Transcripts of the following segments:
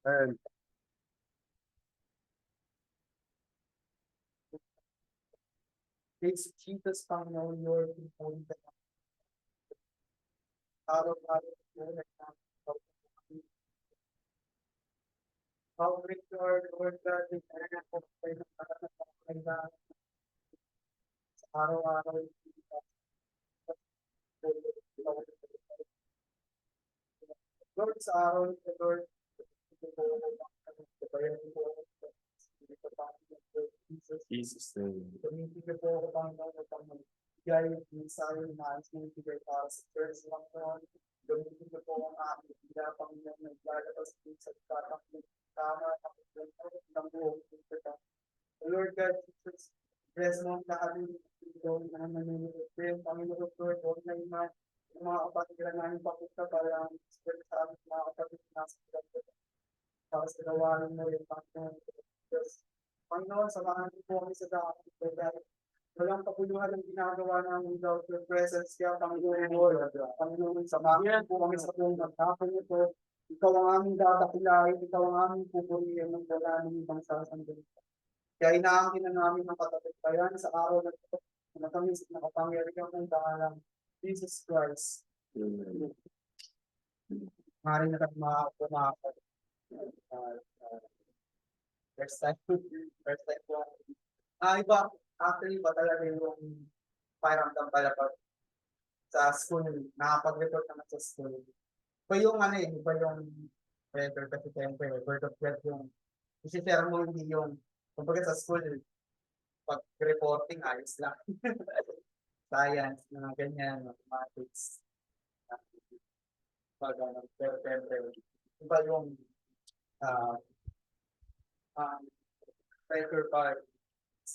And it's Jesus Panginoon, your people, araw-araw na nagkakaroon. How great you are, Lord God, in anak ko kayo ng kailangan sa araw-araw. Lord, sa araw nito, Lord, Jesus' name. Tumitigil po ako, Panginoon, at ang magbigay ng mensahe na ayos ng bigay para sa church lang noon. Tumitigil po ang aming bigay, Panginoon, naglalabas din sa katang tama at ng buong kita. Lord God, Jesus, bless mo ang lahat ng Lord na nanonood. Panginoon, Lord, huwag na iman yung mga kapatid na namin papunta para ang spirit sa aming mga kapatid na nasa para sa gawain mo yung Panginoon. Panginoon, samahan niyo po kami sa daan. Walang kapuluhan ang ginagawa namin without your presence. Kaya Panginoon, Lord, Panginoon, samahan po kami sa buong magkapon nito. Ikaw ang aming dadakilain, ikaw ang aming pupurihin ng dala ng ibang sasandali. Kaya inaangkin na namin ang katatapayan sa araw na ito. nakapangyarihan kong pangalang Jesus Christ. Maaaring na kami makakapag first time ko. Iba, actually, iba talaga yung pakiramdam pala pag sa school, nakapag-report naman sa school. Iba yung ano eh, iba yung record kasi siyempre, word of God yung isi-share mo hindi yung, kumbaga sa school, pag reporting, ayos lang. Science, mga ganyan, mathematics. Pag ano, pero siyempre, iba yung uh, record part,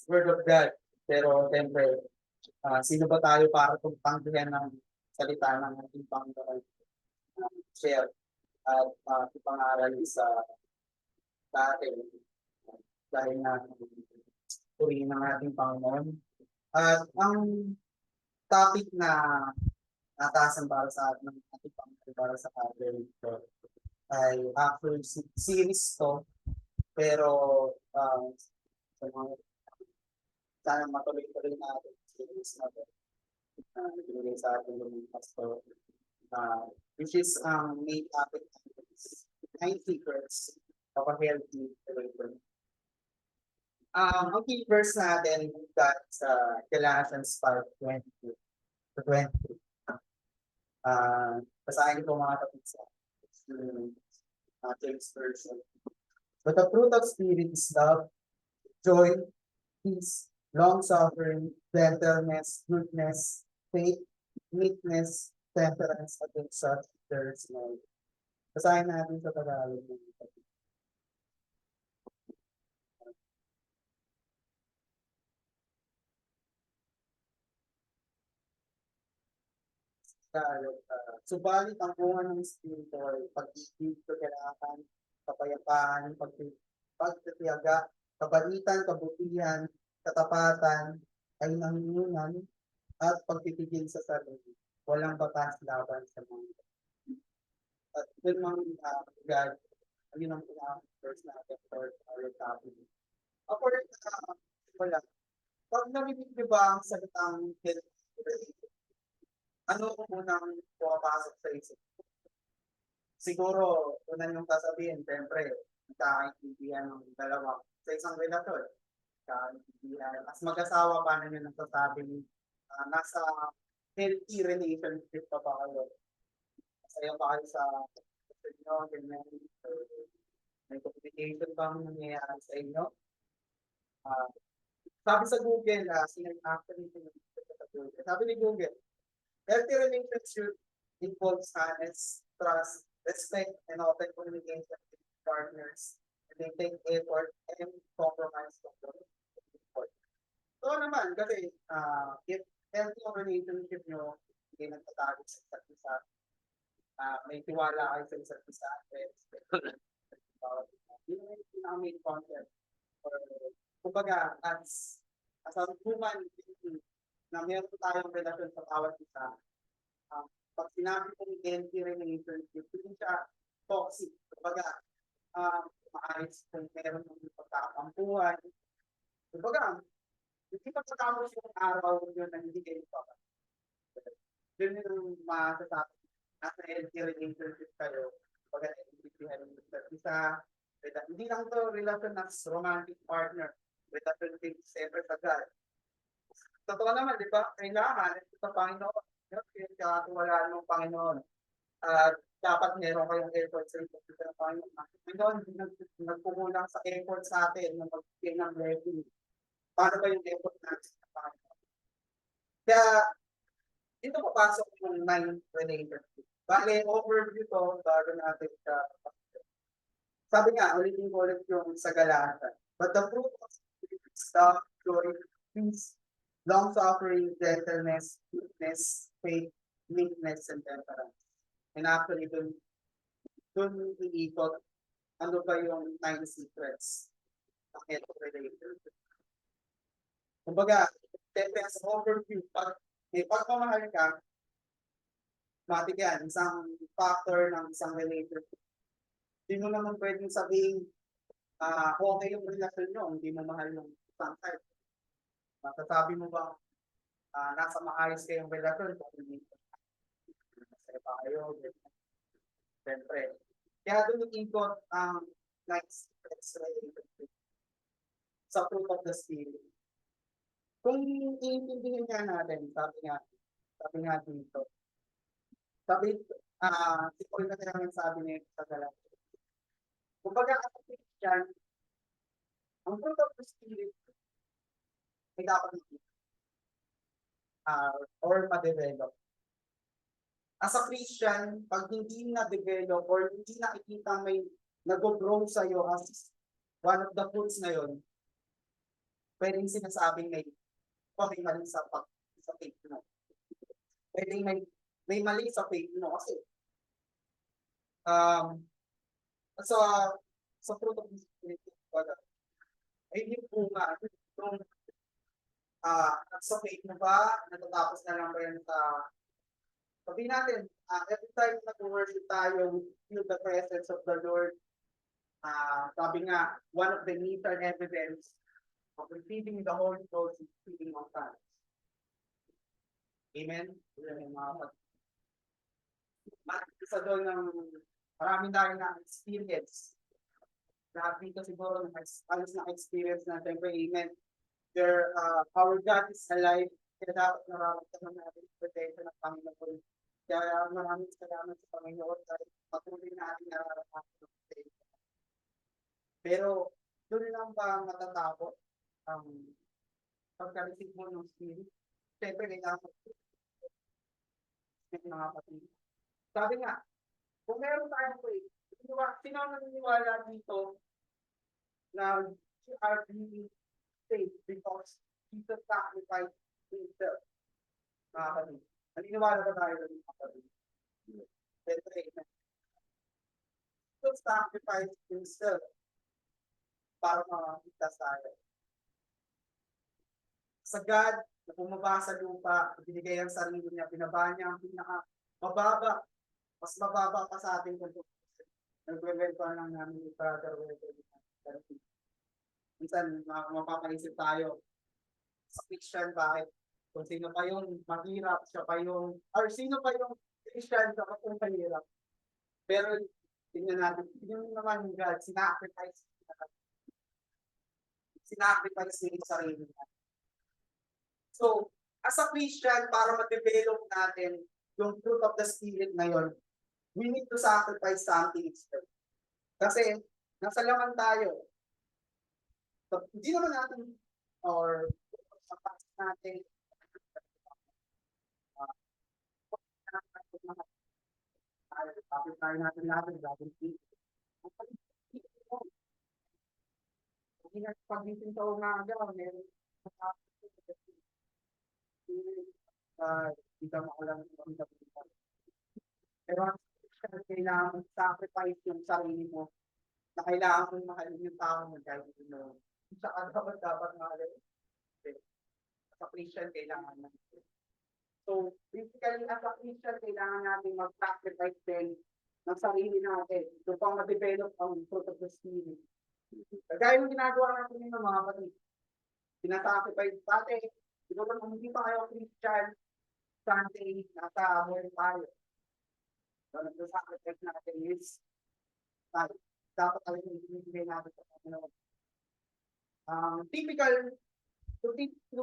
word of God. Pero siyempre, sino ba tayo para tanggihan ng salita ng ating Panginoon? Share at ipangaral sa atin dahil na purihin ng ating Panginoon. At ang topic na natasan para sa atin ng ating Panginoon para sa Father ito ay actually series to, pero sa mga sana matuloy-tuloy natin series na to binigay sa atin ng pastor, which is main topic is 9 secrets of a healthy relationship. Ang key verse natin that sa Galatians 5:22 to 23. Basahin ko mga topic sa James version. But the fruit of spirit is love, joy, peace, long-suffering, gentleness, goodness, faith, meekness, temperance, against such there is no. Basahin natin sa Tagalog. Subalit ang bunga ng Espiritu ay pag-ibig, kagalakan, kapayapaan, pagtitiyaga, kabaitan, kabutihan, katapatan, ay nangyunan, at pagtitigil sa sarili. Walang batas laban sa mga. At yun mga God, yun ang pinaka-first natin for our topic. According wala. Pag narinig niyo ba ang salitang health, ano ko munang pumapasok sa isip? Siguro, unang yung sasabihin, siyempre, magkakaintindihan ng dalawa sa isang relasyon. Magkakaintindihan. As mag-asawa, paano nyo nagsasabing nasa healthy relationship pa ba kayo? Masaya pa kayo sa inyo, ganyan. May communication bang nangyayari sa inyo? Sabi sa Google, sabi ni Google, healthy relationship involves honest, trust, respect, and open communication with partners. And they take effort and compromise from the effort. So naman, kasi if healthy ang relationship nyo, hindi nagtatago sa isa't isa, may tiwala kayo sa isa't isa, yun yung pinaka-main concept. Or, kumbaga, as a human being, na meron tayong relasyon sa bawat isa, pag sinabi kong healthy relationship, hindi siya toxic. Kumbaga, maayos kung meron ng pagkakampuhan. Kumbaga, hindi pagkakamos yung araw yun na hindi kayo pa. Yun yung masasabi. Nasa healthy relationship kayo. Kumbaga, naiintindihan yung isa. Hindi lang to relasyon ng romantic partner. Relasyon din siyempre sa God. Totoo naman, di ba? Kailangan sa Panginoon. Kaya ng Panginoon. Dapat meron kayong effort sa Panginoon. Panginoon, nagpukulang sa effort sa atin na magbigay ng blessing. Paano ba yung effort natin sa Panginoon? Kaya, dito papasok yung 9 relationship. Bale, overview to, bago natin sa sabi nga, ulitin ko ulit yung sa Galata. But the fruit of spirit is love, joy, peace, long-suffering, gentleness, goodness, faith, meekness, and temperance. And actually, dun iikot, ano ba yung 9 secrets ng healthy relationship. Kumbaga, depends sa overview. Pag may pagmamahal ka, matik yan, isang factor ng isang relationship. Hindi mo naman pwedeng sabihin, okay yung relasyon nyo, hindi mo mahal yung isang type. Masasabi mo ba, nasa maayos kayong relasyon, kung hindi masaya pa kayo, siyempre. Kaya doon ikot ang next relationship sa fruit of the spirit. Kung iintindihin nga natin, sabi nga dito, si Paul na naman sabi niya sa Galatia. Kumbaga, as a Christian, ang fruit of the spirit ay dapat or ma-develop. As a Christian, pag hindi na-develop or hindi nakikita may nag-grow sa'yo as one of the fruits na yun, pwedeng sinasabing may mali sa faith mo. Pwedeng may mali sa faith mo kasi sa fruit of the spirit, ay yung bunga, yung sa faith mo ba, natatapos na lang ba yan sa sabihin natin, every time nag-worship tayo, we feel the presence of the Lord. Sabi nga, one of the major evidence of receiving the Holy Ghost is speaking of tongues. Amen? Isa doon ng marami tayo na experience. Lahat dito siguro alas na experience natin. Amen. Our God is alive. Kaya dapat nararamdaman natin yung protection ng Panginoon. Kaya maraming salamat sa Panginoon dahil patuloy natin nararamdaman yung protection. Pero doon lang ba matatapos ang pagka-receive mo ng spirit? Siyempre, kailangan mo mga kapatid. Sabi nga, kung meron tayong faith, sino ang naniniwala dito na you are being saved because Jesus sacrificed himself? Mga kapatid. Naniniwala ba tayo ng mga kapatid? Siyempre, Jesus sacrificed himself para makakita tayo. Sa God, na bumaba sa lupa, binigay ang sarili niya, binaba niya ang pinaka-mababa, mas mababa pa sa ating kung nagwe-welcome lang namin yung brother. Minsan, mapapaisip tayo, sa Christian, bakit? Kung sino pa yung mahirap, siya pa yung, or sino pa yung Christian, siya pa yung mahirap. Pero, tingnan natin, yung naman yung God, sinacrifice niya yung sarili niya. So, as a Christian, para ma-develop natin yung fruit of the Spirit na yun, we need to sacrifice something extra. Kasi, nasa laman tayo. So, hindi naman natin, or natin, tayo natin lahat ng gagawin dito. Pag-ising sa umaga, meron hindi ka makulang ng pero kailangan sacrifice yung sarili mo na kailangan mong mahalin yung tao mo dahil mo. Saka dapat mahalin. Sa Christian, kailangan natin. So, basically, as a Christian, kailangan natin mag-sacrifice din ng sarili natin upang ma-develop ang fruit of the Spirit. Kagaya yung ginagawa natin ng mga kapatid. Sinasacrifice dati, siguro kung hindi pa kayo Christian, Sunday, nasa morning tayo. So, nag-sacrifice natin is dapat talagang ibigay natin sa Panginoon. Kung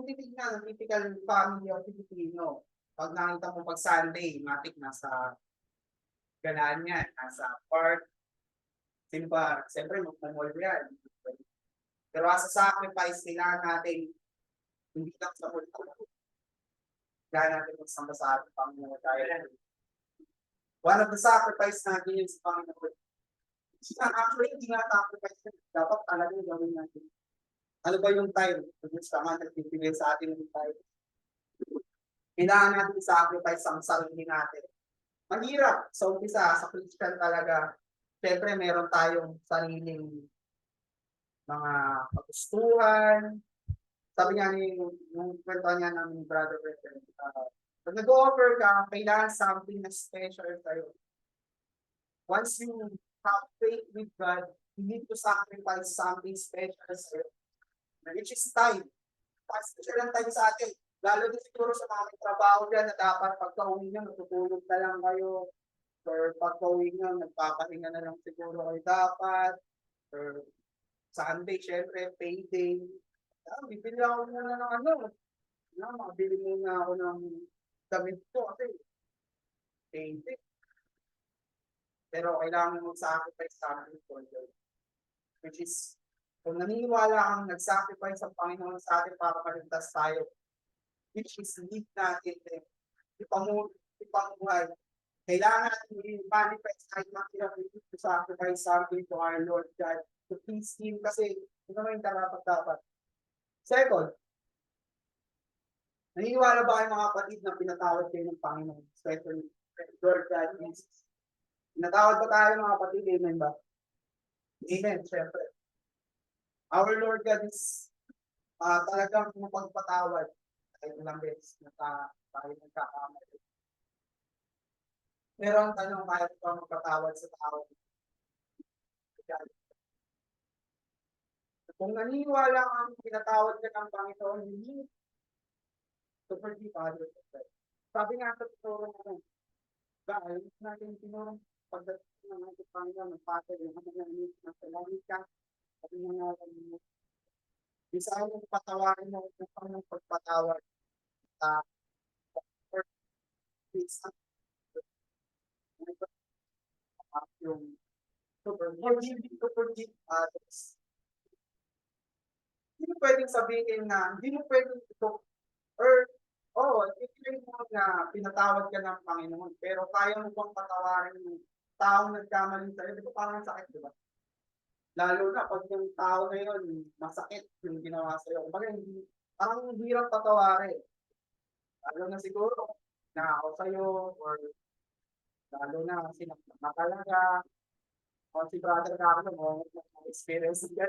titignan, typical family of Filipino, pag nakita mo pag Sunday, matik nasa ganaan yan, nasa park, simba, siyempre magmamall yan. Pero as a sacrifice, kailangan natin hindi lang sa mall. Kailangan natin magsama sa ating Panginoon tayo. One of the sacrifice natin yun sa Panginoon. Actually, hindi nga sacrifice natin. Dapat talagang gawin natin. Ano ba yung time? Kung tama nagpipili sa atin yung time. Kailangan natin sacrifice ang sarili natin. Mahirap. Sa umpisa, sa Christian talaga, siyempre meron tayong sariling mga kagustuhan. Sabi nga yung kwento niya ng brother, pag nag-offer ka, kailangan something na special sa'yo. Once you have faith with God, you need to sacrifice something special sa'yo. Which is time. Special ang time sa atin. Lalo din siguro sa mga may trabaho diyan na dapat pagka-uwi niyo natutulog na lang kayo or pagka-uwi niyo nagpapahinga na lang siguro kayo dapat or Sunday siyempre payday. Bibili ako muna ng ano, makabili muna ako ng damit ko kasi payday. Pero kailangan mo mag-sacrifice sa akin for God. Which is, kung naniniwala kang nag-sacrifice ang Panginoon sa atin para maligtas tayo, which is need natin din, ipamuhay. Kailangan natin i-manifest kahit makilap to sacrifice something to our Lord God to please Him kasi ito naman yung dapat. Second, naniniwala ba kayo mga kapatid na pinatawad kayo ng Panginoon, especially Lord God Jesus? Pinatawad ba tayo mga kapatid? Amen ba? Amen, syempre. Our Lord God is talagang mapagpatawad kahit ilang beses na tayo nagkakamali. Pero ang tanong, kahit pa magpatawad sa tao, kung naniniwala kang pinatawad ka ng Panginoon, hindi to forgive others. Sabi nga sa tuturo naman, dahil natin tinurong pagdating ng ating Panginoon, magpatay yung mga namin na sa langit ka, sabi nga nga, isa yung patawarin mo ng pagpatawad sa yung to forgive others. Hindi mo pwedeng sabihin na, hindi mo pwedeng ito, or, i-claim mo na pinatawad ka ng Panginoon, pero kaya mo bang patawarin yung taong nagkamali sa'yo? Di ba parang sakit, di ba? Lalo na pag yung tao na yun, masakit yung ginawa sa'yo. Kumbaga, parang hirap patawarin. Lalo na siguro, na ako sa'yo, or lalo na sinaktan ka talaga, o si Brother Carlo, mo experience ka.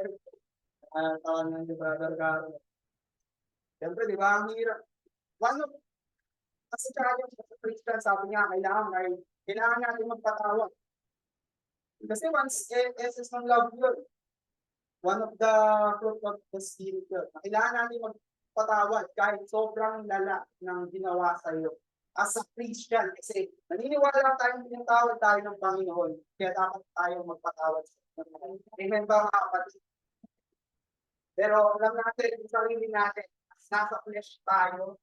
Tawag ng si Brother Carlo. Siyempre, di ba, ang hirap. Kasi challenge sa Christian, sabi niya, kailangan natin magpatawad. Kasi once, essence ng love yun. One of the fruit of the Spirit yun. Kailangan natin magpatawad kahit sobrang lala ng ginawa sa iyo. As a Christian, kasi naniniwala tayong pinatawad tayo ng Panginoon, kaya dapat tayo magpatawad sa Panginoon. Amen ba mga kapatid? Pero alam natin, yung sarili natin, nasa flesh tayo,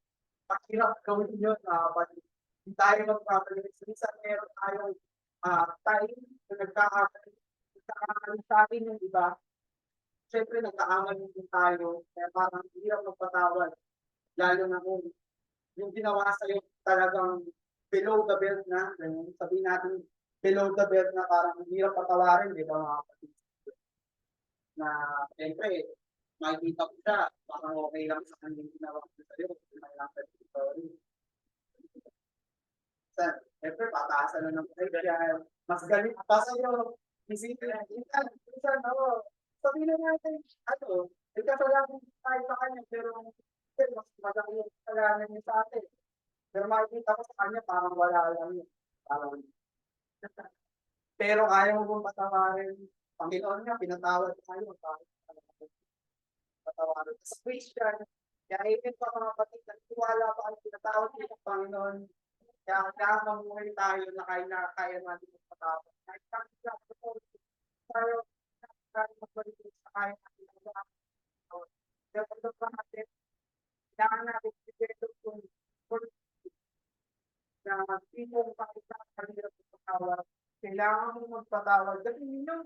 pakirap gawin yun mga kapatid. Hindi tayo magpapalit. Minsan meron tayong time na nagkakamali sa atin yung iba. Siyempre, nagkakamali din tayo. Kaya parang hirap magpatawad. Lalo na kung yung ginawa sa'yo talagang below the belt na. Sabihin natin, below the belt na parang hirap patawarin, di ba mga kapatid? Na, siyempre, makikita ko siya, parang okay lang sa kanyang ginawa ko sa'yo. May lang sa story. Siyempre, pataasan na ng kaya mas galing pa sa'yo. Isipin na, minsan, sabihin na natin, may kasalanan tayo sa kanya, pero mas maganda yung kasalanan niya sa atin. Pero makikita ko sa kanya, parang wala lang yun. Parang, pero kaya mo bang patawarin? Panginoon niya, pinatawad tayo. Patawarin. Sa Christian, kaya even pa mga kapatid, nagtiwala pa ang pinatawad niya ng Panginoon. Kaya mamuhay tayo na kaya natin magpatawad. Kahit tayo magbalik sa kaya natin magpatawad. Kaya pagdating natin, kailangan natin i-develop yung na tipong pakita sa kanila sa pagpatawad. Kailangan mo magpatawad. Kasi ninyo,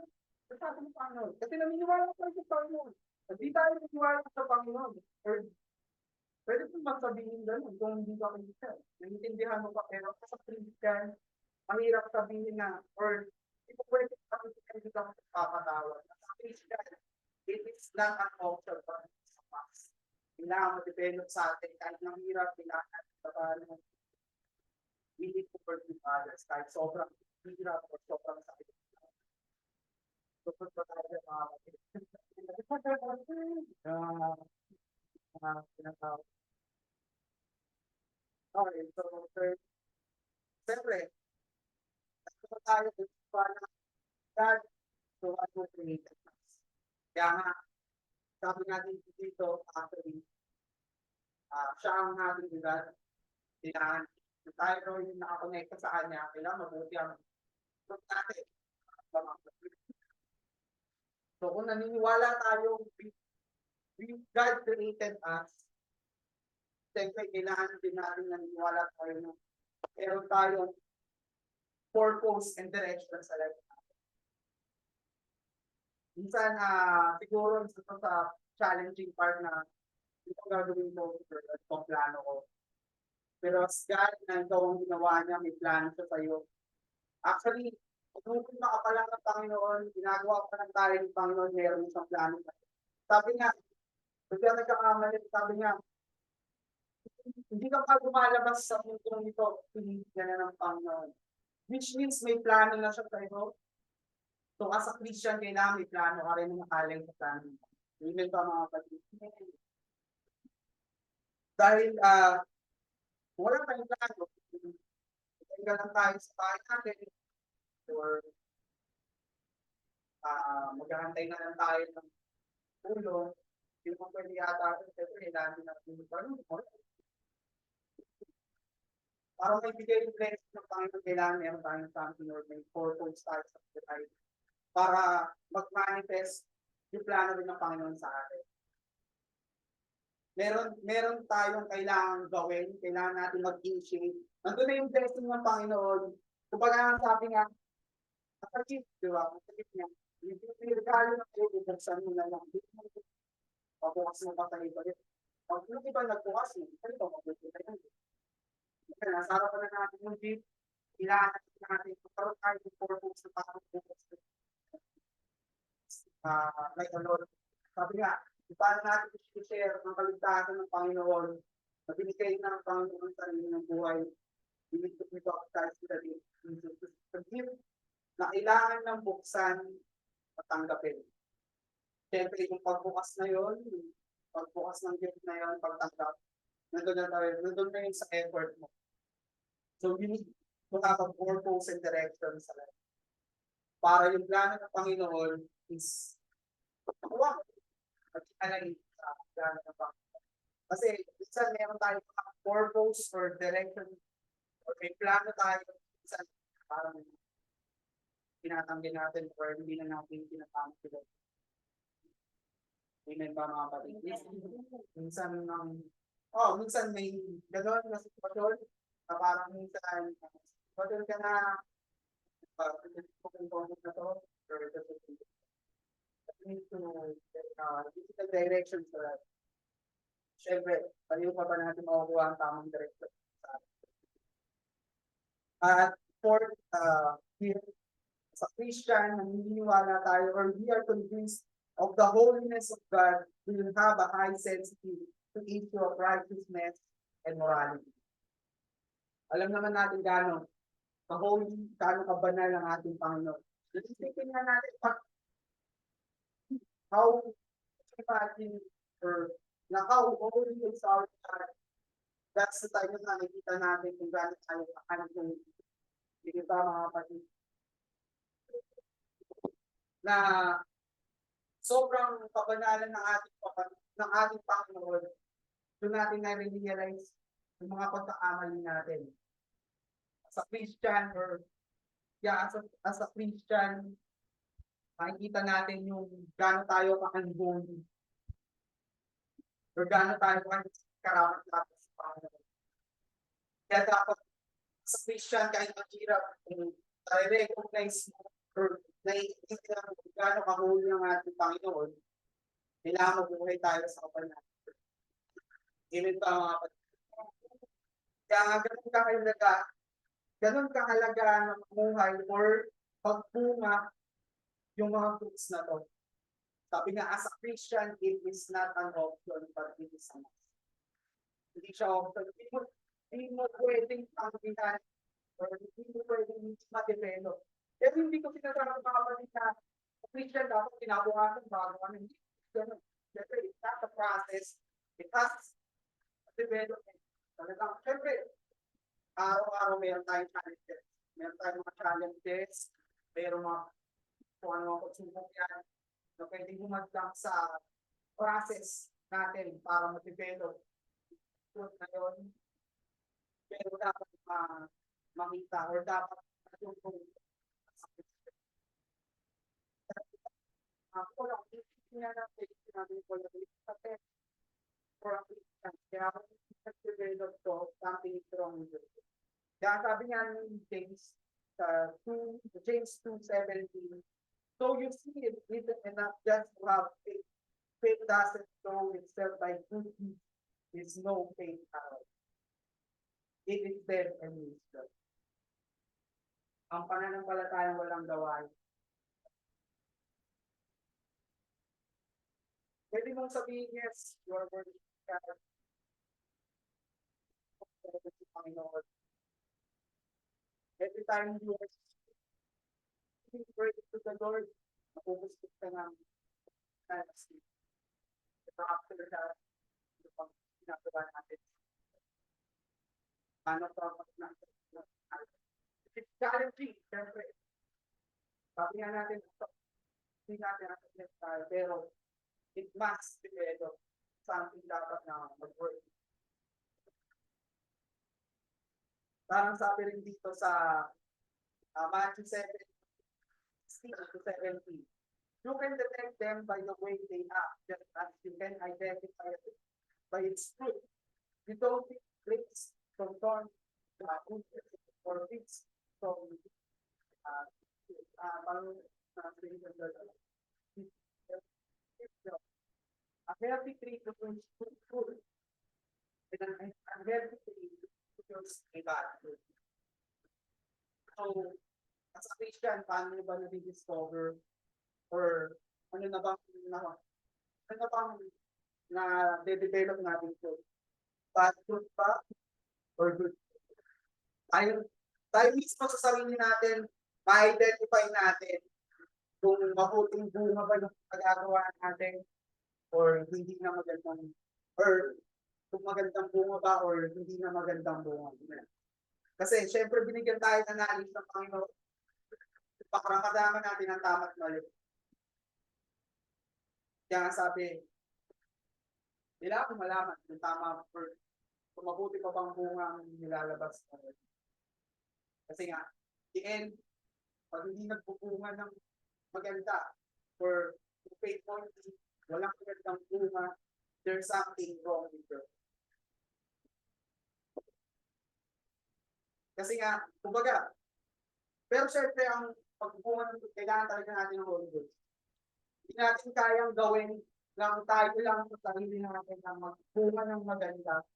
sasabi mo Panginoon. Kasi naniniwala ko sa Panginoon. Hindi tayo naniniwala sa Panginoon. Or pwede po magsabihin ganun kung hindi ka Christian. Naiintindihan mo pa, pero sa Christian, mahirap sabihin na, or hindi po pwede sabihin na hindi ka magpapatawad. Sa Christian, it is not an option for us sa past. Kailangan mo-develop sa atin, kahit nang hirap, kailangan natin paano we need to forgive others, kahit sobrang hirap o sobrang sakit. Tupod pa tayo mga kapatid. Pinatawad. Okay, so third, siyempre, nagpunta tayo sa God, so ano created us. Kaya nga, sabi natin dito, actually, Siya ang ating God. Kailangan tayo yung nakakonekta sa kanya, kailangan mabuti ang group natin. So kung naniniwala tayo, God created us, siyempre kailangan din natin naniniwala tayo na meron tayong purpose and direction sa life. Minsan, siguro ito sa challenging part na ito gagawin ko or plano ko. Pero as God na ikaw ang ginawa niya, may plano siya sa'yo. Actually, kung ka pa lang ng Panginoon, ginagawa pa lang tayo ng Panginoon, meron siyang plano. Sabi nga, bigla nagkakamali, sabi nga, hindi ka pa lumalabas sa mundong ito, pinigyan na ng Panginoon. Which means may plano na siya sa'yo. So as a Christian, kailangan may plano ka rin makaling sa plano. Amen pa mga kapatid. Dahil wala tayong plano, tinggal lang tayo sa bahay natin or maghahantay na lang tayo ng tulong. Hindi mo pwede yata ito, kailangan natin yung plano. Para may bigay yung blessing ng Panginoon, kailangan meron tayong something or may purpose tayo sa buhay para mag-manifest yung plano rin ng Panginoon sa atin. Meron tayong kailangan gawin, kailangan natin mag-initiate. Nandun na yung blessing ng Panginoon. Kumbaga sabi nga, nakakit, di ba? Nakakit niya. Yung regalo ng Diyos, ibuksan mo na lang. Pabukas mo pa sa iba. Pag yung iba nagbukas mo, ano ba mabuti na yan? Nasa harapan na natin yung deep, kailangan natin magkaroon tayo ng purpose na parang bukas. Like the Lord, sabi nga, paano natin i-share ang kaligtasan ng Panginoon na binigay ng Panginoon sa sarili ng buhay. Binigay ko ito ang Christ sa gift na kailangan ng buksan at tanggapin. Siyempre, yung pagbukas na yon, pagbukas ng gift na yon, pagtanggap, nandun na yun sa effort mo. So, you need to have a purpose and direction sa life. Para yung plano ng Panginoon is makuha. At alay sa plano ng Panginoon. Kasi, minsan meron tayong purpose or direction or may plano tayo, minsan parang tinatanggi natin or hindi na natin tinatanggi. Amen ba mga kapatid? Minsan may gano'n na sitwasyon na parang minsan sitwasyon ka na na to or need to digital direction sa life. Siyempre, paliw pa ba natin makukuha ang tamang direction sa atin? At fourth, here, sa Christian, naniniwala tayo or we are convinced of the holiness of God, we will have a high sensitivity to issue of righteousness and morality. Alam naman natin gano'n ka-holy, gano'n kabanal ang ating Panginoon. Isipin nga natin how imagine or na how holy is our God. That's the time na nakikita natin kung gano'n tayo kakanap ng hindi ba mga kapatid? Na sobrang kabanalan ng ating Panginoon, doon natin na-realize yung mga pagkakamali natin. As a Christian or as a Christian, makikita natin yung gaano tayo kakanggon or gaano tayo karapat natin sa Panginoon. Kaya dapat as a Christian, kahit maghirap, i-recognize mo or naiintindihan mo kung gaano kahuli ang ating Panginoon, kailangan mabuhay tayo sa kapal natin. Ganun pa mga kapatid. Kaya ganun kahalaga ng buhay or pagpunga yung mga fruits na to. Sabi nga, as a Christian, it is not an option, but it is a must. Hindi siya option. Hindi mo pwedeng pangbihan or hindi mo pwedeng ma-develop. Pero hindi ko sinasabi mga kapatid na Christian dapat kinabukasan bago kami. Hindi. Siyempre, it's not a process. It has development. Talagang, siyempre, araw-araw meron tayong challenges. Meron tayong mga challenges. Meron mga kung ano ang pagsubok yan na pwede humaglang sa process natin para ma-develop fruit na yun. Pero dapat makita or dapat yung ako lang, hindi na natin sinabi ko na kasi for a Christian, kaya ako nag-develop to, something strong. Kaya sabi nga ni James, James 2:17, so you see it isn't enough just to have faith. Faith doesn't show itself by good deeds. It's no faith at all. It is dead and useless. Ang pananampalatayang walang gawain. Pwede mong sabihin, yes, you are worthy of God. Every time you are praying to the Lord, mapupustos ka ng fantasy. Ito after that, ito pang ginagawa natin. Paano pa it's challenging, siyempre. Sabi nga natin, hindi natin tayo, pero it must develop something dapat na mag-work. Parang sabi rin dito sa Matthew 7:16-17. You can detect them by the way they act, just as you can identify it by its fruit. You don't pick grapes from thorns or figs from a healthy tree produces good fruit, and an unhealthy tree produces a bad fruit. So, as a Christian, paano ba na-discover or ano na bang na-develop natin ito? Bad fruit ba or good fruit? Tayo mismo sa sarili natin, ma-identify natin kung mabuting bunga ba yung pagagawa natin or hindi na magandang, or kung magandang bunga ba or hindi na magandang bunga. Kasi syempre binigyan tayo ng knowledge ng Panginoon. Pakarangkadaman natin ang tama't mali. Kaya nga sabi, kailangan kong malaman kung tama or kung mabuti pa bang bunga ang nilalabas natin. Kasi nga, the end, pag hindi nagbubunga ng maganda or faithfully, walang magandang bunga, there's something wrong with her. Kasi nga, kumbaga, pero syempre ang pagbubunga ng kailangan talaga natin ng Holy Ghost. Hindi natin kayang gawin lang tayo lang sa sarili natin na magbunga ng maganda.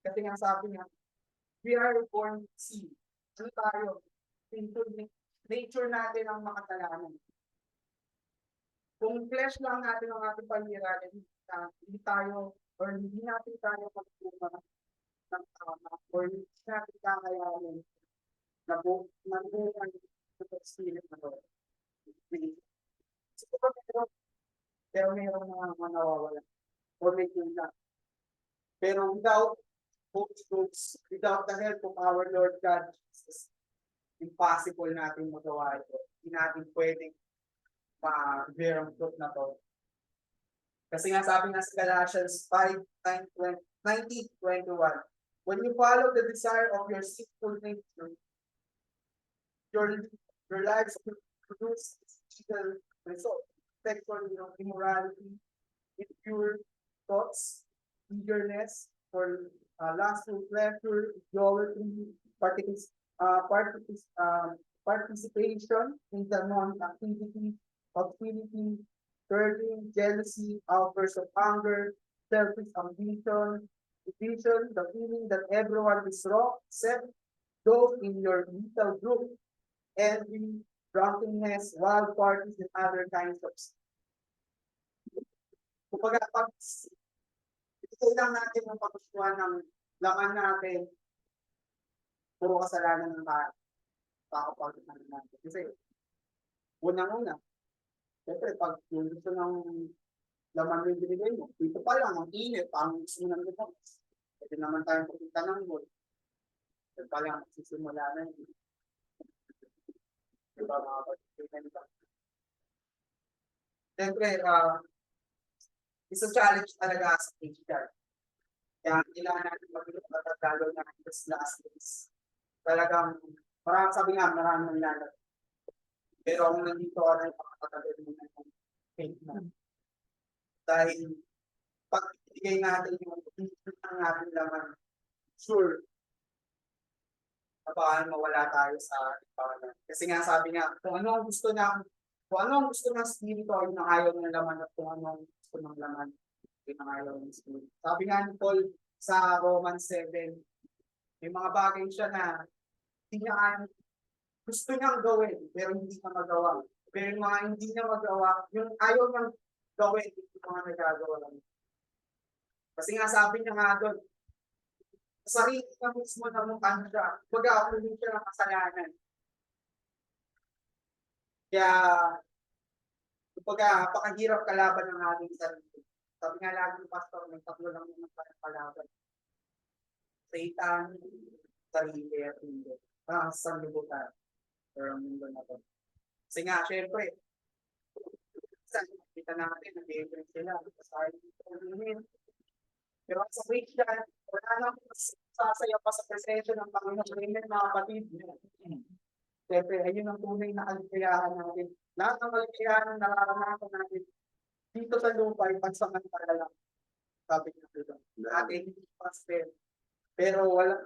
Kasi nga sabi nga, we are born to see. Ano tayo? Nature natin ang makasalanan. Kung flesh lang natin ang ating paniralan, hindi tayo, or hindi natin tayo magbunga ng tama, or hindi natin kakayanin na bunga ng spirit na to. Pero mayroong mga nawawala or may kulang. Pero without Holy Ghost, without the help of our Lord God Jesus, impossible natin magawa ito. Hindi natin pwedeng ma-bear ang fruit na to. Kasi nga sabi nga sa Galatians 5:19-21, when you follow the desire of your sinful nature, your lives will produce evil results. Sexual immorality, impure thoughts, eagerness for lustful pleasure, idolatry, participation in the non-activity, hostility, burning, jealousy, outbursts of anger, selfish ambition, division, the feeling that everyone is wrong except those in your little group, envy, drunkenness, wild parties, and other kinds of sin. Kumbaga, pag kailangan natin ng pagkustuhan ng laman natin, puro kasalanan ng pakapagkustuhan natin. Kasi, unang-una, siyempre, pag yung gusto ng laman yung binigay mo, dito pa lang, ang init, ang gusto ng gusto. Pwede naman tayong pupunta ng goal. Dito pa lang, sisimula na yun. Diba, mga pagkustuhan nito? Siyempre, isa challenge talaga sa Christian. Kaya kailangan natin mag-ingat lalo na this last days. Talagang, parang sabi nga, maraming lalat. Pero kung nandito ka na ipakatagal mo na yung faith mo. Dahil pag ibigay natin yung ang ating laman, sure, na baka mawala tayo sa ibanan. Kasi nga sabi nga, kung ano ang gusto ng spirito ay nang ayaw ng laman at kung ano ang gusto ng laman ay nang ayaw ng spirito. Sabi nga ni Paul sa Romans 7, may mga bagay siya na hindi niya gusto niyang gawin, pero hindi niya magawa. Pero yung mga hindi niya magawa, yung ayaw niyang gawin, yung mga nagagawa lang. Kasi nga sabi niya nga doon, sarili niya mismo na mukha siya, mag-aakulit siya ng kasalanan. Kaya, kumbaga, napakahirap kalaban ng ating sarili. Sabi nga lagi ng pastor, may tatlo lang naman tayong kalaban. Satan, sarili at mundo. Sanlibutan. Or ang mundo na to. Kasi nga, syempre, kita natin, nag-i-different sila. Pero sa Christian, wala nang sasaya pa sa presensya ng Panginoon. Amen, mga kapatid. Siyempre, ayun ang tunay na kaligayahan natin. Lahat ng kaligayahan na nararanasan natin dito sa lupa ay pansamantala lang. Sabi niya dito. Ating pastor. Pero wala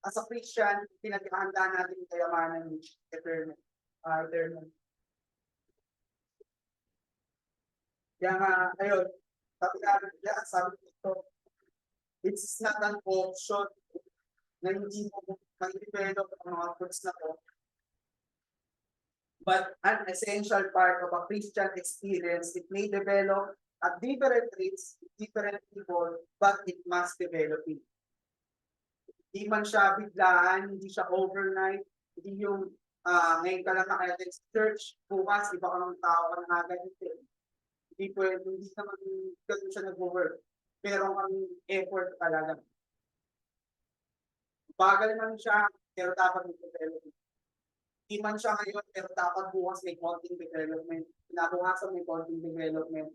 as a Christian, pinaghahanda natin yung kayamanan ng eternal. Eternal. Kaya nga, ayun, sabi dito, it's not an option na hindi mo mag-develop ang mga fruits na to, but an essential part of a Christian experience. It may develop at different rates, different people, but it must develop it. Hindi man siya biglaan, hindi siya overnight, hindi yung ngayon ka lang nakaya sa church, bukas, iba ka ng tao ka na agad. Hindi pwede, hindi naman ganun siya nag-work. Pero ang effort talaga. Bagal man siya, pero dapat mag-develop. Hindi man siya ngayon, pero dapat bukas may konting development. Pinabukasan may konting development.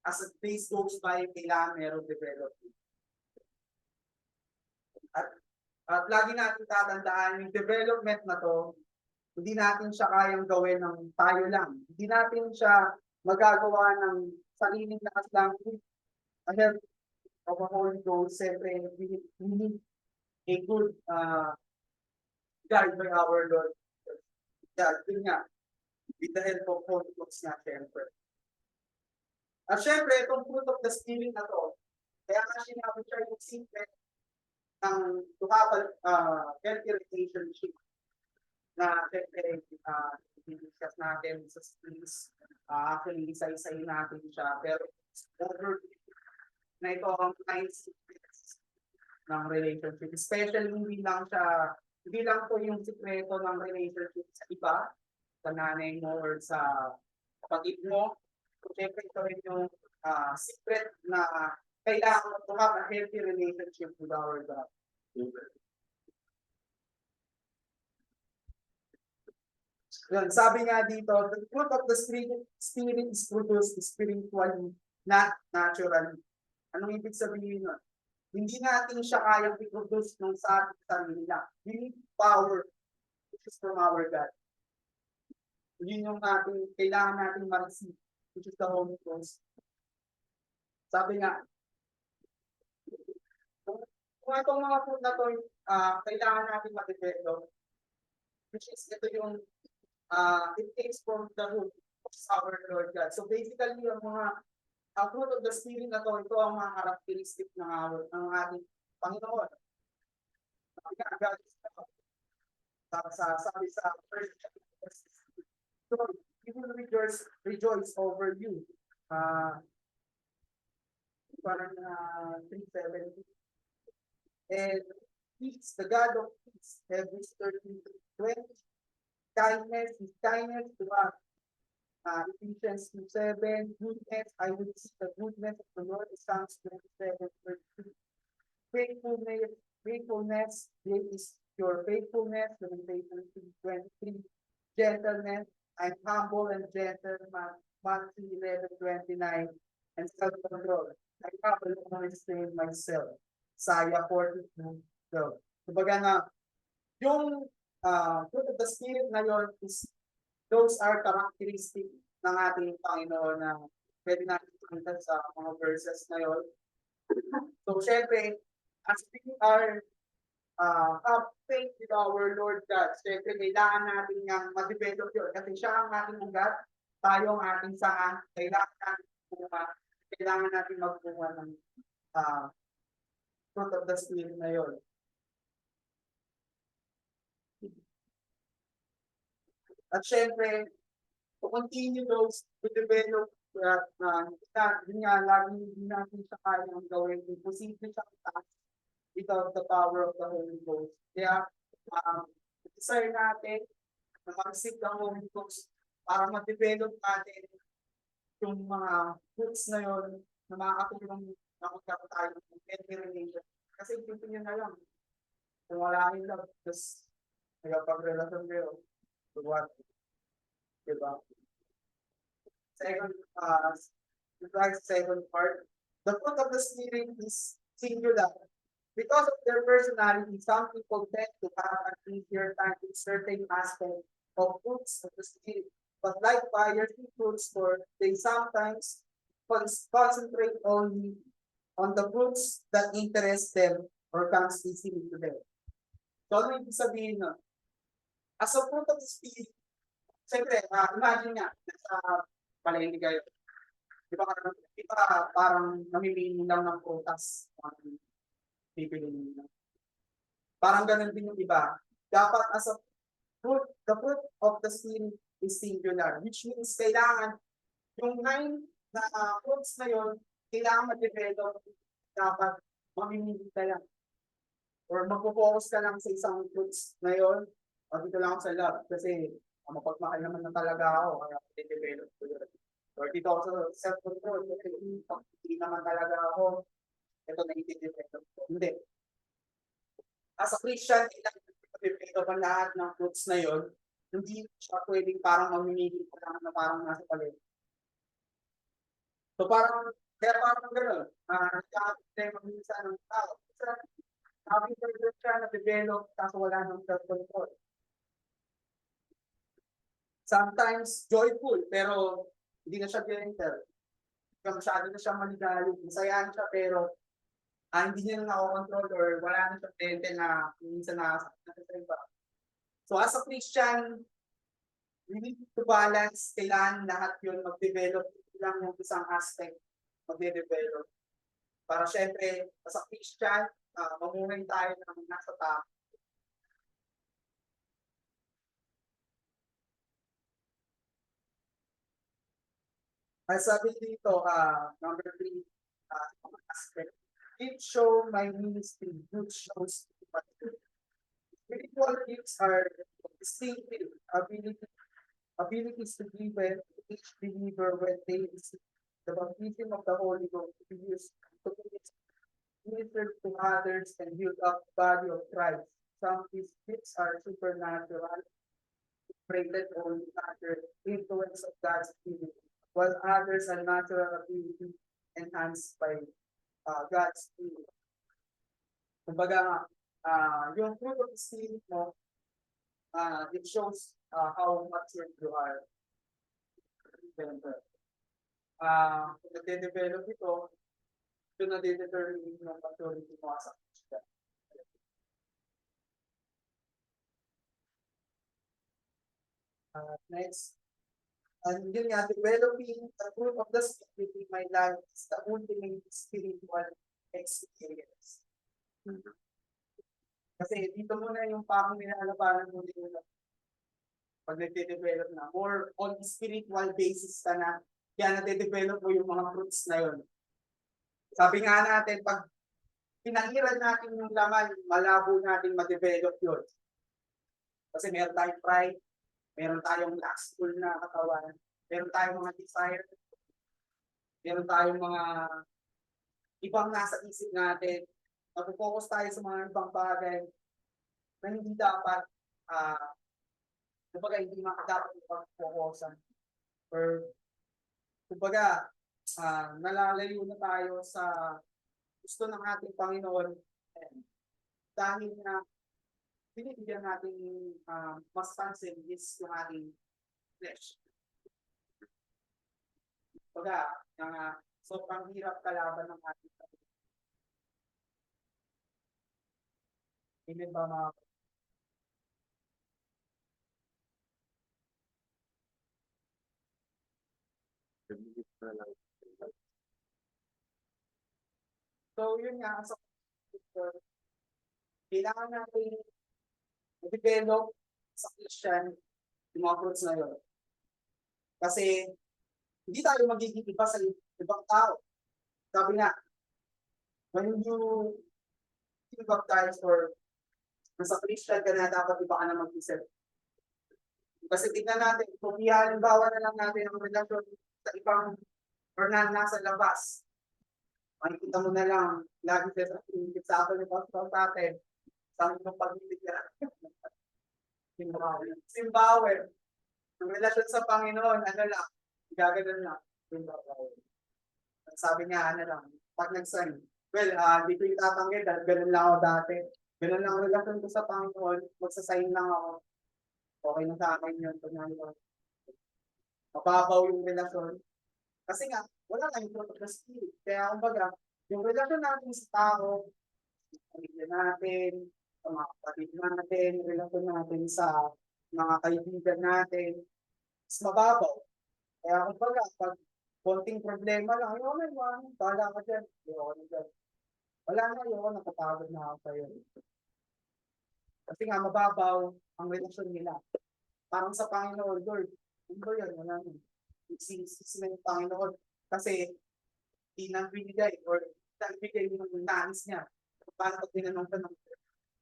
As the days goes by, kailangan merong development. At lagi natin tatandaan, yung development na to, hindi natin siya kayang gawin ng tayo lang. Hindi natin siya magagawa ng sariling lakas lang. Ahead of a Holy Ghost, siyempre, we need a good guide by our Lord. Yun nga, with the help of Holy Ghost nga, siyempre. At siyempre, itong fruit of the Spirit na to, kaya nga sinabi siya yung secret ng to have a healthy relationship na siyempre, discuss natin sa skills. Actually, isa-isayin natin siya. Pero, over na ito ang 9 secrets ng relationship. Especially, hindi lang po yung sikreto ng relationship sa iba, sa nanay mo or sa kapatid mo. So, siyempre, ito rin yung secret na kailangan to have a healthy relationship with our God. Yun, sabi nga dito, the fruit of the Spirit is produced spiritually, not naturally. Anong ibig sabihin nun? Hindi natin siya kayang i-produce ng sa sarili lang. We need power, which is from our God. Yun yung kailangan natin ma-receive, which is the Holy Ghost. Sabi nga, kung itong mga fruit na to, kailangan natin ma-develop, which is ito yung it takes from the root of our Lord God. So basically, yung mga fruit of the Spirit na to, ito ang mga characteristic ng ating Panginoon. Sabi sa first so, he will rejoice over you. Parang 370. And peace, the God of peace, have restored you to 20. Kindness, his kindness to us. Ephesians 2:7, goodness, I will see the goodness of the Lord, Psalms 27:3. Faithfulness, great is your faithfulness, Lamentations 3:23. Gentleness, I'm humble and gentle, Matthew 11:29. and self-control. I have to restrain myself. Isaiah 42:12. Kumbaga na, yung fruit of the Spirit na yun is, those are characteristic ng ating Panginoon na pwede natin makita sa mga verses na yun. So, syempre, as we are have faith with our Lord God, syempre, kailangan natin nga ma-develop yun. Kasi siya ang ating ugat, tayo ang ating sanga, kailangan natin magbuha ng fruit of the Spirit na yun. At syempre, to continue those to develop yun nga, lagi hindi natin siya kayang gawin. Imposible siya task without the power of the Holy Ghost. Kaya, desire natin na mag-seek ang Holy Ghost para ma-develop natin yung mga fruits na yun na makakatulong na magkaroon tayo ng healthy relation. Kasi ito nyo na lang. Kung wala kang love, just nagpag-relasyon kayo. So what? Diba? Second, second part, the fruit of the Spirit is singular. Because of their personality, some people tend to have an easier time with certain aspects of fruits of the Spirit. But like fire fruit store, they sometimes concentrate only on the fruits that interest them or comes easily to them. So, ano ibig sabihin nun? As a fruit of the Spirit, siyempre, imagine nga, nasa palengke kayo. Di ba parang namimili lang ng prutas. Pipili nila. Parang ganun din yung iba. Dapat as a fruit, the fruit of the Spirit is singular, which means kailangan yung 9 na fruits na yun, kailangan ma-develop, dapat mamimili ka lang. Or mag-focus ka lang sa isang fruits na yun, o dito lang ako sa lab, kasi mapagmahal naman na talaga ako, kaya i-develop ko yun. Or dito ako sa self-control, kasi hindi naman talaga ako, ito na i-develop ko. Hindi. As a Christian, kailangan i-develop ang lahat ng fruits na yun, hindi siya pwedeng parang mamimili ka lang na parang nasa paligid. So parang, kaya parang gano'n, nagkakaproblema minsan ng tao. Sabi ko siya na-develop, kaso wala ng self-control. Sometimes joyful, pero hindi na siya gentle. Masyado na siya maligalig. Masayaan siya, pero hindi niya na nakokontrol or wala na siya gentle na minsan nakasakit na iba. So as a Christian, we need to balance, kailangan lahat yun mag-develop lang yung isang aspect, mag-develop. Para syempre, as a Christian, mamuhay tayo ng nasa top. As sabi dito, number 3, aspect. It show my ministry, which shows my spiritual gifts are distinctive abilities to give and each believer when they receive the baptism of the Holy Ghost to be used to minister to others and build up the body of Christ. Some of these gifts are supernatural, created only under influence of God's Spirit, while others are natural ability enhanced by God's Spirit. Kumbaga, yung fruit of the Spirit mo, it shows how mature you are. Kung nade-develop ito nade-determine yung maturity mo as a Christian. Next. And yun nga, developing the fruit of the Spirit in my life is the ultimate spiritual experience. Kasi dito muna yung parang nilalabanan mo din pag nagde-develop na. More on spiritual basis ka na. Kaya nade-develop mo yung mga fruits na yun. Sabi nga natin, pag pinahiran natin yung laman, malabo natin ma-develop yun. Kasi meron tayong pride, meron tayong lustful na katawan, meron tayong mga desire, meron tayong mga ibang nasa isip natin, mag-focus tayo sa mga ibang bagay na hindi dapat, kumbaga hindi dapat pag-focusan. Or, kumbaga, nalalayo na tayo sa gusto ng ating Panginoon dahil na binibigyan natin mas pansin is yung ating flesh. Baga, sobrang hirap kalaban ng ating Panginoon. Amen ba mga So, yun nga, sa kailangan natin i-develop sa Christian yung mga fruits na yun. Kasi, hindi tayo magiging iba sa ibang tao. Sabi nga, when you think of times or nasa Christian ka na, dapat iba ka na mag-isip. Kasi tignan natin, kung ihalimbawa na lang natin ang relasyon sa ibang or na nasa labas, makikita mo na lang, lagi sa akin yung pastor sa atin, sa akin yung pagbibigyan. Simbawe, ang relasyon sa Panginoon, ano lang, gaganon lang. Sabi niya, ano lang, pag nag-sign, well, di ko itatanggit dahil ganun lang ako dati. Ganun lang ang relasyon ko sa Panginoon, magsasign lang ako. Okay na sa akin yun. Mababaw yung relasyon. Kasi nga, wala na yung fruit of the spirit. Kaya kumbaga, yung relasyon natin sa tao, sa pamilya natin, sa mga kapatid natin, relasyon natin sa mga kaibigan natin, is mababaw. Kaya kumbaga, pag konting problema lang, ayaw na yun, bahala ka dyan, ayaw na dyan. Wala na yun, nakapagod na ako sa'yo. Kasi nga, mababaw ang relasyon nila. Parang sa Panginoon, Lord, ano ba yan? Wala na. Isis na yung Panginoon. Kasi, binigay or nagbigay yung nais niya. Paano pag tinanong ka ng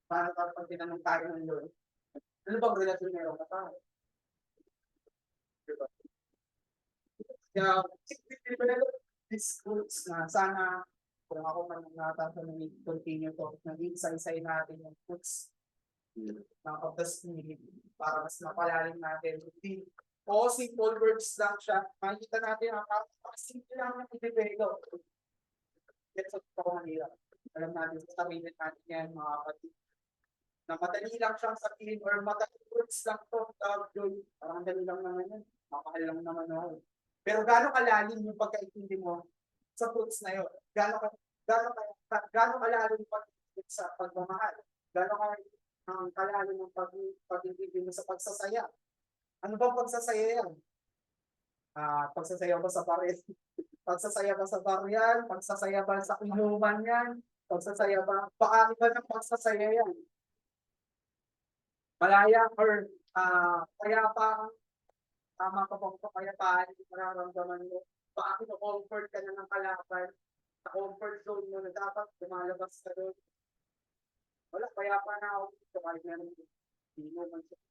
paano pag tinanong tayo ng Lord? Ano bang relasyon meron ka tayo? Diba? Kaya, these fruits na sana kung ako man natatanong continue to, naging isa-isay natin yung fruits of the spirit para mas mapalalim natin. Oo, simple words lang siya. Makikita natin ang simple lang ng i-develop. That's what po kanila. Alam natin sa sarili natin yan, mga kapatid. Na madali lang siyang sabihin or madali words lang to. Parang dali lang naman yan. Makakahal lang naman ako. Pero gano'ng kalalim yung pagkaintindi mo sa fruits na yun? Gano'ng kalalim yung pagkaintindi sa pagmamahal? Gano'ng kalalim yung pagkaintindi mo sa pagsasaya? Ano bang pagsasaya yan? Pagsasaya ba sa pares? Pagsasaya ba sa baryan? Pagsasaya ba sa inuman yan? Pagsasaya ba? Baka iba ng pagsasaya yan. Malaya or kayapang, tama ka bang kayapaan yung nararamdaman mo? Baka comfort ka na ng kalaban, sa comfort zone mo na dapat lumalabas ka doon. Wala, kayapa na ako dito kahit meron hindi mo man sa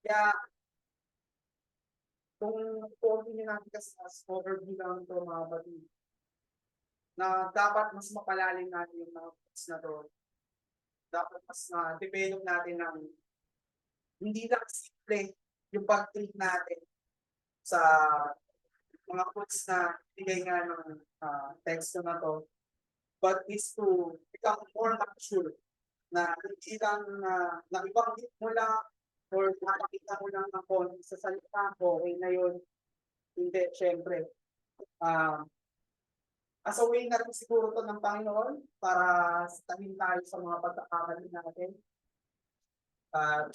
kaya, kung continue natin kasi as overview lang ito mga batid, na dapat mas mapalalim natin yung mga fruits na to. Dapat mas na-develop natin ng hindi lang simple yung pag-treat natin sa mga fruits na bigay nga ng teksto na to, but is to become more mature na hindi lang na ibanggit mo lang or nakakita mo lang ng konti sa salita ko, okay na yun. Hindi, syempre. As a way na rin siguro to ng Panginoon para tahin tayo sa mga pagkakamali natin. At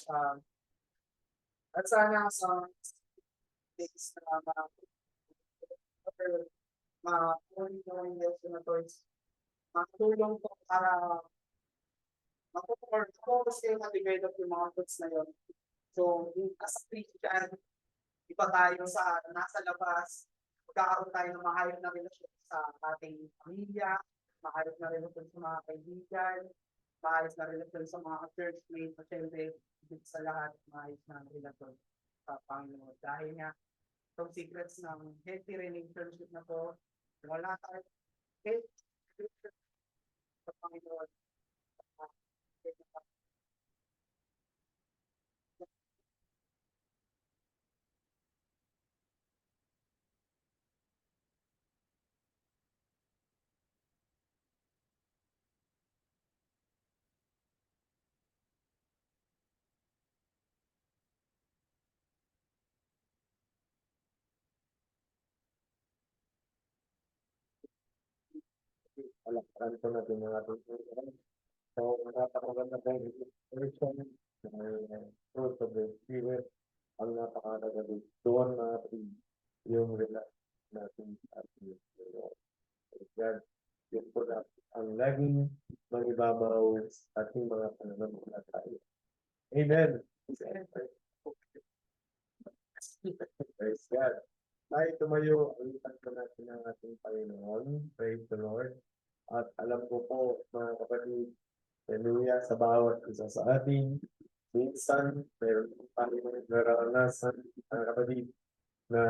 sana sa days na mga lesson na to is matulong to para mag-focus kayo na-develop yung mga fruits na yun. So, as a Christian, iba tayo sa nasa labas, magkakaroon tayo ng mahayop na relasyon sa ating pamilya, mahayop na relasyon sa mga kaibigan, mahayop na relasyon sa mga churchmates, at syempre, sa lahat, mahayop na relasyon sa Panginoon. Dahil nga, itong secrets ng healthy relationship na to, wala tayo healthy sa Panginoon. palakpakan po natin ang ating Panginoon. So, napakaganda po yung inspiration, fruit of the Spirit, ang napakaganda doon natin yung relasyon natin sa ating Panginoon. God, yun po na ang laging mangibabaw sa ating mga pananampalataya. Amen. Praise God. Tayo tumayo, alitan po natin ang ating Panginoon. Praise the Lord. At alam ko po, mga kapatid, hallelujah, sa bawat isa sa ating minsan, meron po tayong naranasan, mga kapatid, na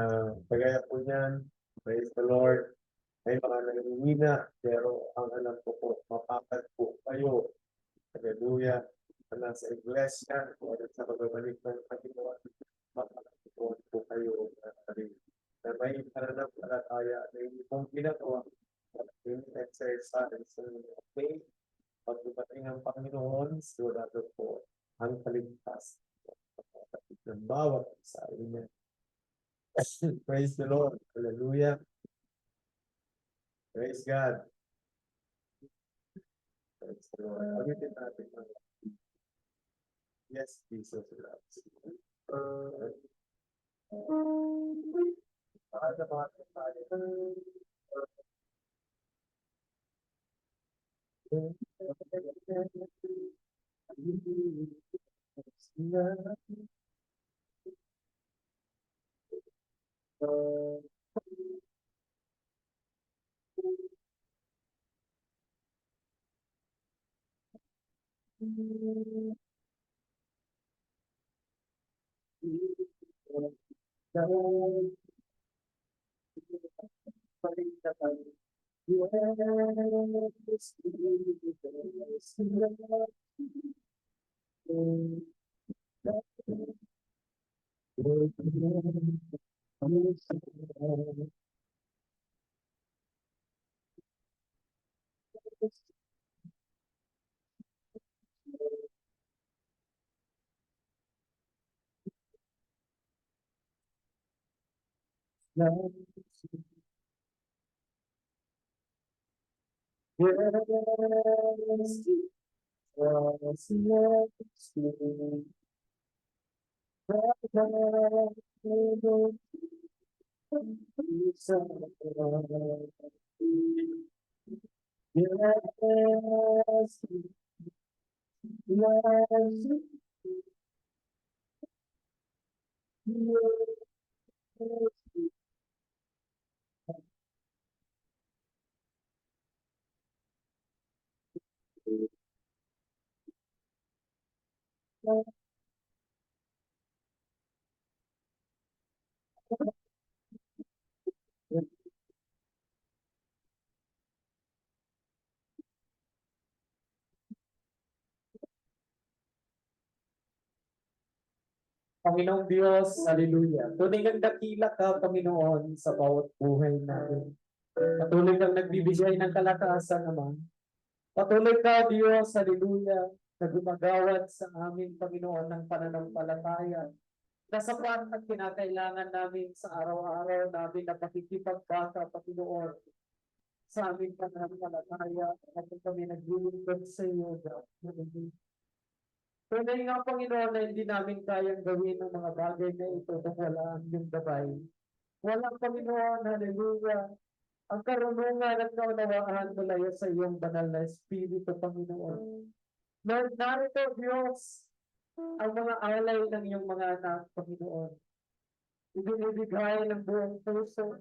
kagaya po niyan, praise the Lord, may mga nanginina, pero ang alam ko po, mapapat po kayo, hallelujah, na nasa iglesia, o sa pagbabalik ng Panginoon, mapapat po kayo, mga kapatid, na may pananampalataya na hindi pong ginagawa, in exercise ng faith, pag dumating ang Panginoon, sigurado po ang kaligtas ng bawat isa. Amen. Praise the Lord. Hallelujah. Praise God. Praise the Lord. Awitin natin ang yes, Jesus loves you. Panginoong Diyos, hallelujah. Tunay kang dakila ka, Panginoon, sa bawat buhay natin. Patuloy kang nagbibigay ng kalakasan naman. Patuloy ka, Diyos, hallelujah, na gumagawad sa amin, Panginoon, ng pananampalataya. Na sapat at kinakailangan namin sa araw-araw namin na pakikipagbaka, Panginoon, sa aming pananampalataya at kami naglilingkod sa iyo, God. Tunay nga, Panginoon, na hindi namin kayang gawin ang mga bagay na ito kung wala ang iyong gabay. Walang Panginoon, hallelujah, ang karunungan at kaunawaan mula sa iyong banal na Espiritu, Panginoon. Lord, narito, Diyos, ang mga alay ng iyong mga anak, Panginoon. Ibinibigay ng buong puso.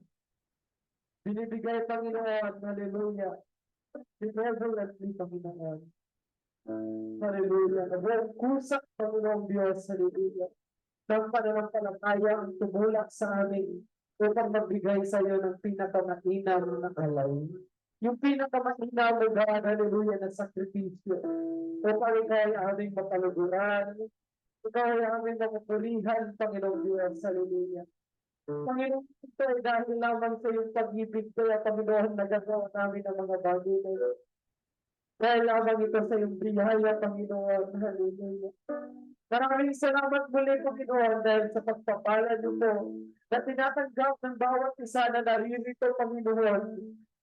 Binibigay, Panginoon, hallelujah, benevolently, Panginoon. Hallelujah. Nagawang kusak, Panginoong Diyos, hallelujah, ng pananampalataya ang tumulak sa amin upang magbigay sa iyo ng pinakamainam na alay. Yung pinakamainam na gaan, hallelujah, na sakripisyo. Upang ikaw ay aming mapaluguran, ikaw ay aming mapupulihan, Panginoong Diyos, hallelujah. Panginoon, ito ay dahil lamang sa iyong pag-ibig, kaya Panginoon, nagagawa namin ang mga bagay na ito. Dahil lamang ito sa iyong biyaya, Panginoon, hallelujah. Maraming salamat muli, Panginoon, dahil sa pagpapala nito na tinatanggap ng bawat isa na naririto, Panginoon,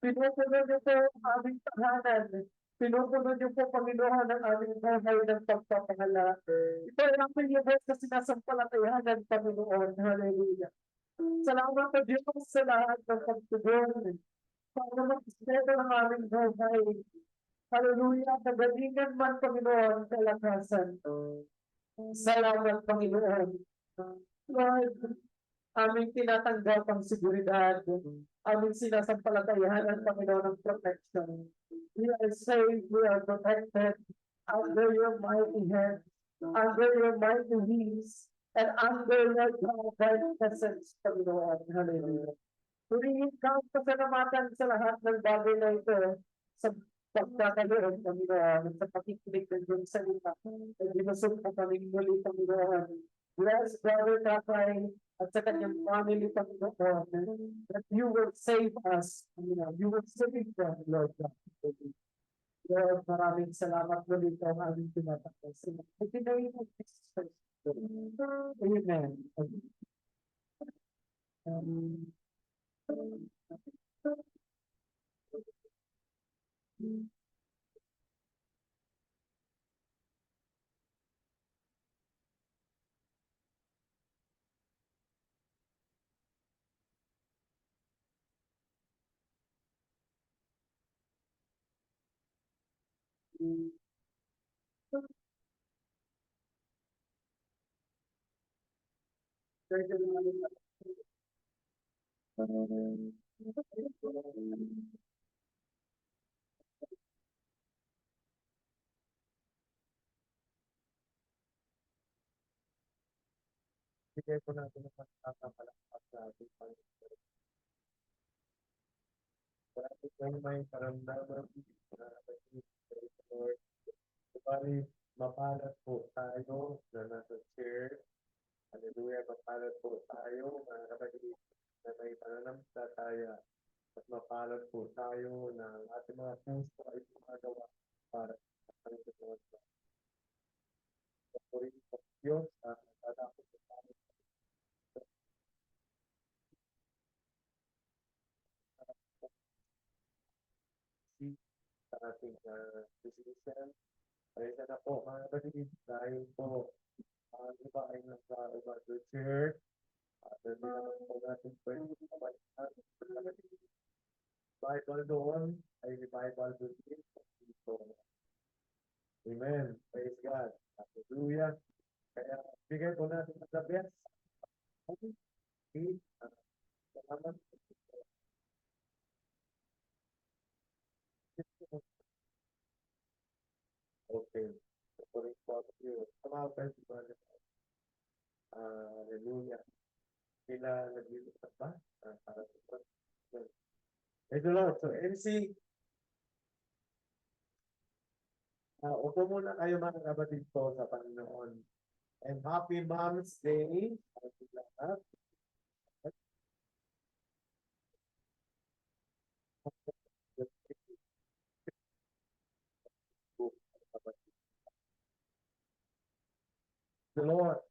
Pinupuno niyo po ang aming tahanan. Pinupuno niyo po, Panginoon, ang aming buhay ng pagpapahalaga. Ito ay ang pinibos na sinasampalatayanan, Panginoon. Hallelujah. Salamat sa Diyos sa lahat ng pagtugon. Para mag-ispeto ng aming buhay. Hallelujah. Nagalingan man, Panginoon, kalakasan. Salamat, Panginoon. Lord, aming tinatanggap ang seguridad. Aming sinasampalatayanan, Panginoon, ng protection. We are safe, we are protected under your mighty hand, under your mighty wings, and under your divine presence, Panginoon. Hallelujah. Huringin ka ang pasalamatan sa lahat ng bagay na ito sa pagkakaroon, Panginoon, sa pakikinig ng iyong salita. At binusog po kami muli, Panginoon. Bless Brother Tatay at sa kanyang family, Panginoon, that you will save us, Panginoon. You will save them, Lord God. Lord, maraming salamat muli ka ang aming tinatakot. Itinayin mo, Jesus. Amen. Bigay po natin ang pagpapalakpak sa ating Panginoon. Dahil kung may karamdaman na praise the Lord, sabali mapalad po tayo na nasa chair. Hallelujah, mapalad po tayo, mga kapatid, na may pananampalataya. At mapalad po tayo na ang ating mga puso ay gumagawa para sa Panginoon. Purihin po Diyos at natatapos po tayo sa ating decision. Kaya na po mga kapatid, dahil po ang iba ay nasa iba to chair. At hindi naman po natin pwede kapalitan. Bible doon ay Bible doon din. Amen. Praise God. Hallelujah. Kaya bigay po natin ang the best. Okay. Salamat. Okay. Purihin po ako Diyos. Sama pa si Brother. Hallelujah. Sila naglilipat ba? Para sa Panginoon. Ito lang. So, MC, upo muna kayo mga kapatid ko sa Panginoon. And happy Mom's Day. Happy lahat. The Lord.